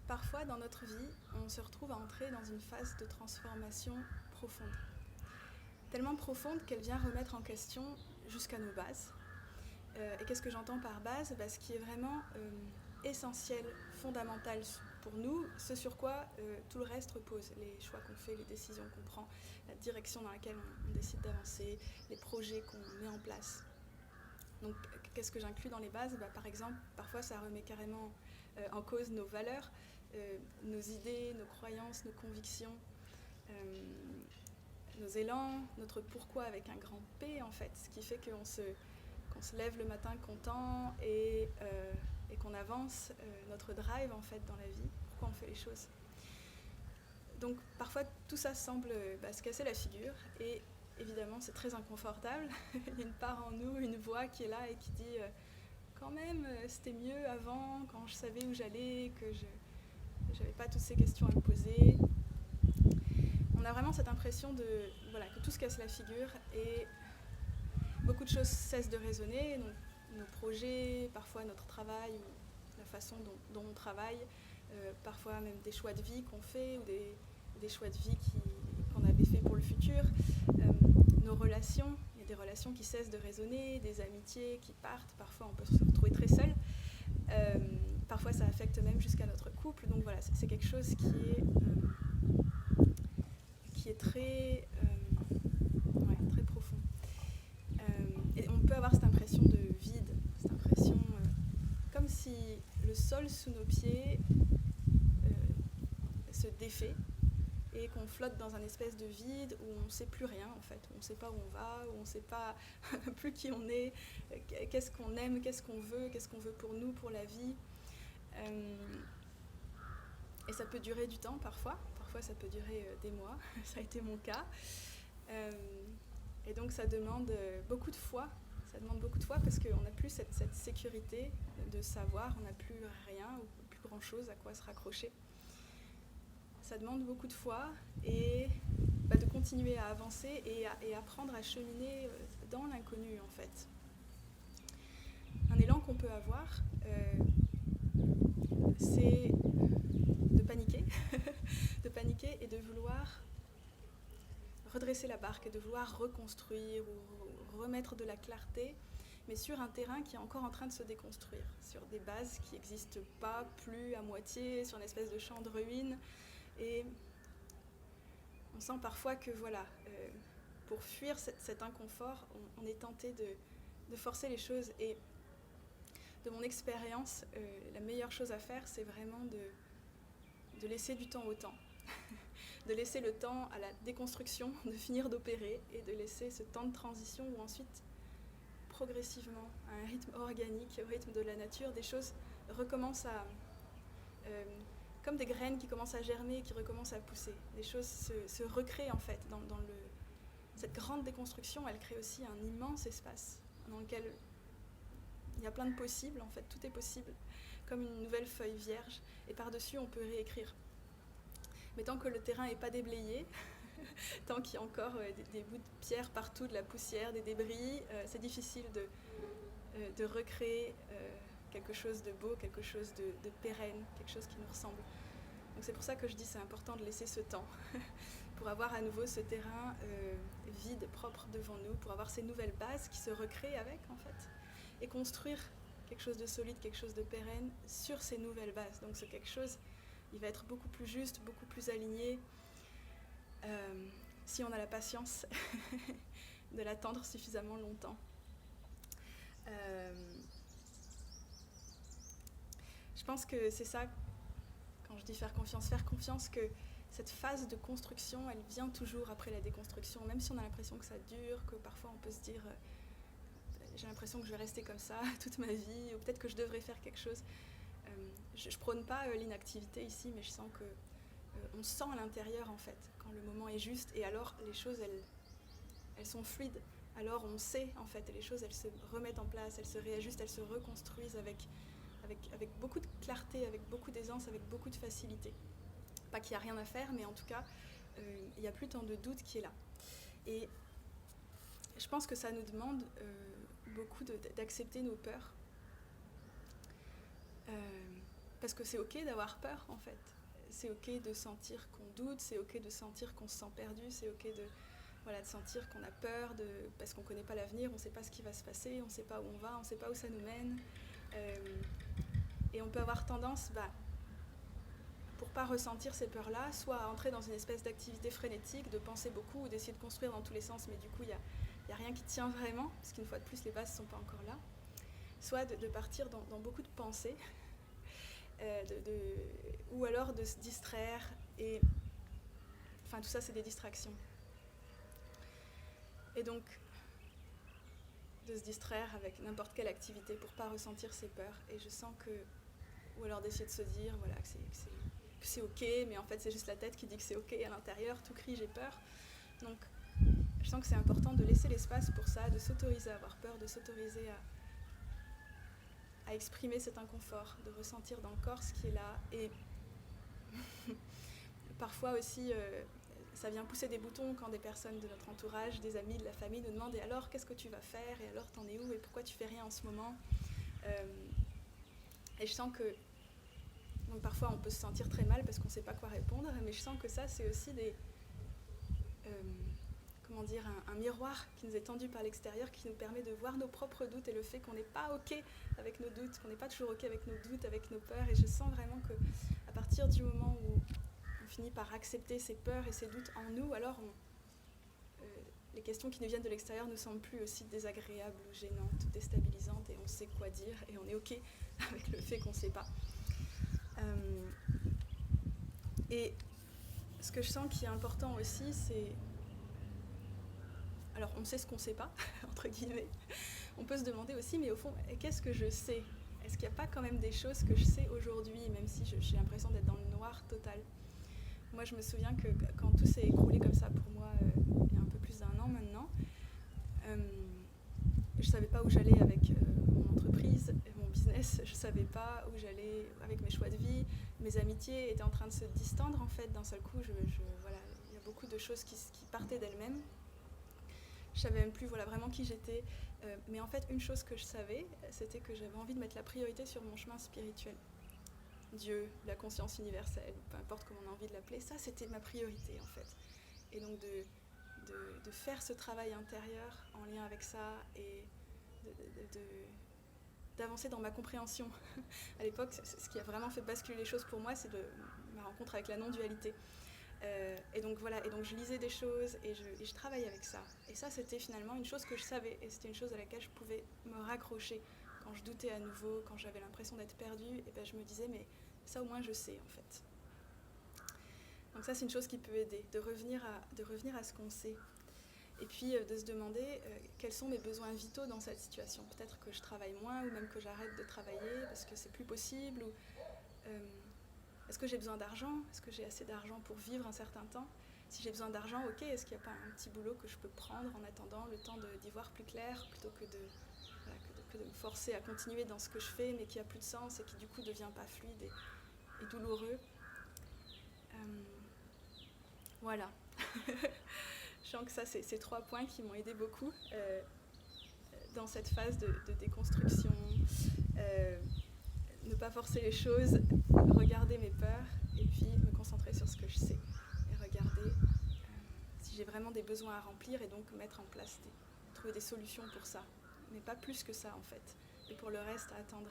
parfois dans notre vie, on se retrouve à entrer dans une phase de transformation profonde. Tellement profonde qu'elle vient remettre en question jusqu'à nos bases. Et qu'est-ce que j'entends par base ? Ce qui est vraiment essentiel, fondamental pour nous, ce sur quoi tout le reste repose. Les choix qu'on fait, les décisions qu'on prend, la direction dans laquelle on décide d'avancer, les projets qu'on met en place. Donc, qu'est-ce que j'inclus dans les bases ? Par exemple, parfois ça remet carrément en cause nos valeurs, nos idées, nos croyances, nos convictions, nos élans, notre pourquoi avec un grand P en fait, ce qui fait qu'on se lève le matin content et qu'on avance, notre drive en fait dans la vie, pourquoi on fait les choses. Donc parfois tout ça semble se casser la figure et évidemment c'est très inconfortable. Il y a une part en nous, une voix qui est là et qui dit quand même c'était mieux avant, quand je savais où j'allais, que je n'avais pas toutes ces questions à me poser. On a vraiment cette impression que tout se casse la figure et beaucoup de choses cessent de résonner, donc nos projets, parfois notre travail, ou la façon dont on travaille, parfois même des choix de vie qu'on fait ou des choix de vie qu'on avait fait pour le futur, nos relations, il y a des relations qui cessent de résonner, des amitiés qui partent, parfois on peut se retrouver très seul, parfois ça affecte même jusqu'à notre couple, donc voilà, c'est quelque chose qui est très profond. Et on peut avoir cette impression de vide, cette impression comme si le sol sous nos pieds se défait et qu'on flotte dans un espèce de vide où on ne sait plus rien en fait, où on ne sait pas où on va, où on ne sait pas plus qui on est, qu'est-ce qu'on aime, qu'est-ce qu'on veut pour nous, pour la vie. Et ça peut durer du temps parfois ça peut durer des mois, ça a été mon cas. Et donc ça demande beaucoup de foi, parce qu'on n'a plus cette sécurité de savoir, on n'a plus rien ou plus grand chose à quoi se raccrocher. Ça demande beaucoup de foi et de continuer à avancer et apprendre à cheminer dans l'inconnu en fait. Un élan qu'on peut avoir, c'est de paniquer, de paniquer et de vouloir redresser la barque et de vouloir reconstruire ou remettre de la clarté, mais sur un terrain qui est encore en train de se déconstruire, sur des bases qui n'existent pas plus à moitié, sur une espèce de champ de ruines. Et on sent parfois que pour fuir cet inconfort, on est tenté de forcer les choses. Et de mon expérience, la meilleure chose à faire, c'est vraiment de laisser du temps au temps. De laisser le temps à la déconstruction, de finir d'opérer et de laisser ce temps de transition où ensuite, progressivement, à un rythme organique, au rythme de la nature, des choses recommencent à... comme des graines qui commencent à germer et qui recommencent à pousser. Les choses se recréent en fait. Cette grande déconstruction, elle crée aussi un immense espace dans lequel il y a plein de possibles, en fait, tout est possible, comme une nouvelle feuille vierge, et par-dessus on peut réécrire. Mais tant que le terrain n'est pas déblayé, tant qu'il y a encore des bouts de pierre partout, de la poussière, des débris, c'est difficile de recréer quelque chose de beau, quelque chose de pérenne, quelque chose qui nous ressemble. Donc c'est pour ça que je dis que c'est important de laisser ce temps pour avoir à nouveau ce terrain vide, propre devant nous, pour avoir ces nouvelles bases qui se recréent avec en fait, et construire quelque chose de solide, quelque chose de pérenne sur ces nouvelles bases. Donc c'est quelque chose, il va être beaucoup plus juste, beaucoup plus aligné, si on a la patience de l'attendre suffisamment longtemps. Je pense que c'est ça, quand je dis faire confiance que cette phase de construction, elle vient toujours après la déconstruction, même si on a l'impression que ça dure, que parfois on peut se dire j'ai l'impression que je vais rester comme ça toute ma vie, ou peut-être que je devrais faire quelque chose. Je prône pas l'inactivité ici, mais je sens que on sent à l'intérieur en fait, quand le moment est juste, et alors les choses elles sont fluides, alors on sait en fait, et les choses elles se remettent en place, elles se réajustent, elles se reconstruisent avec beaucoup de clarté, avec beaucoup d'aisance, avec beaucoup de facilité. Pas qu'il n'y a rien à faire, mais en tout cas, il n'y a plus tant de doute qui est là. Et je pense que ça nous demande beaucoup d'accepter nos peurs. parce que c'est ok d'avoir peur en fait. C'est ok de sentir qu'on doute, c'est ok de sentir qu'on se sent perdu, c'est ok de sentir qu'on a peur parce qu'on ne connaît pas l'avenir, on ne sait pas ce qui va se passer, on ne sait pas où on va, on ne sait pas où ça nous mène. Et on peut avoir tendance, pour ne pas ressentir ces peurs-là, soit à entrer dans une espèce d'activité frénétique, de penser beaucoup ou d'essayer de construire dans tous les sens, mais du coup, il n'y a rien qui tient vraiment, parce qu'une fois de plus, les bases ne sont pas encore là. Soit de partir dans beaucoup de pensées, ou alors de se distraire. Et enfin, tout ça, c'est des distractions. Et donc, de se distraire avec n'importe quelle activité pour ne pas ressentir ses peurs. Et je sens que... Ou alors d'essayer de se dire que c'est ok, mais en fait, c'est juste la tête qui dit que c'est ok. À l'intérieur, tout crie, j'ai peur. Donc, je sens que c'est important de laisser l'espace pour ça, de s'autoriser à avoir peur, de s'autoriser à exprimer cet inconfort, de ressentir dans le corps ce qui est là. Et parfois aussi, ça vient pousser des boutons quand des personnes de notre entourage, des amis, de la famille nous demandent « Et alors, qu'est-ce que tu vas faire ? Et alors, t'en es où ? Et pourquoi tu fais rien en ce moment ?» Et je sens que... Donc parfois, on peut se sentir très mal parce qu'on ne sait pas quoi répondre, mais je sens que ça, c'est aussi un miroir qui nous est tendu par l'extérieur, qui nous permet de voir nos propres doutes et le fait qu'on n'est pas ok avec nos doutes, qu'on n'est pas toujours ok avec nos doutes, avec nos peurs. Et je sens vraiment qu'à partir du moment où on finit par accepter ces peurs et ces doutes en nous, alors les questions qui nous viennent de l'extérieur ne semblent plus aussi désagréables ou gênantes, déstabilisantes, et on sait quoi dire et on est ok avec le fait qu'on ne sait pas. Et ce que je sens qui est important aussi, c'est... Alors, on sait ce qu'on ne sait pas, entre guillemets. On peut se demander aussi, mais au fond, qu'est-ce que je sais ? Est-ce qu'il n'y a pas quand même des choses que je sais aujourd'hui, même si j'ai l'impression d'être dans le noir total ? Moi, je me souviens que quand tout s'est écroulé comme ça pour moi, il y a un peu plus d'1 an maintenant, je ne savais pas où j'allais avec mon entreprise, mon business, je ne savais pas où j'allais avec mes choix de vie, mes amitiés étaient en train de se distendre en fait, d'un seul coup, il y a beaucoup de choses qui partaient d'elles-mêmes. Je ne savais même plus vraiment qui j'étais, mais en fait, une chose que je savais, c'était que j'avais envie de mettre la priorité sur mon chemin spirituel. Dieu, la conscience universelle, peu importe comment on a envie de l'appeler, ça c'était ma priorité en fait. Et donc de faire ce travail intérieur en lien avec ça et d'avancer dans ma compréhension. À l'époque, ce qui a vraiment fait basculer les choses pour moi, c'est ma rencontre avec la non-dualité. Et donc je lisais des choses et je travaillais avec ça. Et ça, c'était finalement une chose que je savais, et c'était une chose à laquelle je pouvais me raccrocher. Quand je doutais à nouveau, quand j'avais l'impression d'être perdue, et je me disais, mais ça au moins je sais en fait. Donc ça, c'est une chose qui peut aider, de revenir à ce qu'on sait. Et puis de se demander quels sont mes besoins vitaux dans cette situation. Peut-être que je travaille moins, ou même que j'arrête de travailler parce que c'est plus possible, ou est-ce que j'ai besoin d'argent ? Est-ce que j'ai assez d'argent pour vivre un certain temps ? Si j'ai besoin d'argent, ok, est-ce qu'il n'y a pas un petit boulot que je peux prendre en attendant le temps d'y voir plus clair, plutôt que de me forcer à continuer dans ce que je fais, mais qui a plus de sens et qui du coup ne devient pas fluide et douloureux. Voilà. Je sens que ça, c'est ces 3 points qui m'ont aidé beaucoup dans cette phase de déconstruction. Ne pas forcer les choses, regarder mes peurs et puis me concentrer sur ce que je sais. Et regarder si j'ai vraiment des besoins à remplir et donc mettre en place, trouver des solutions pour ça. Mais pas plus que ça en fait. Et pour le reste, à attendre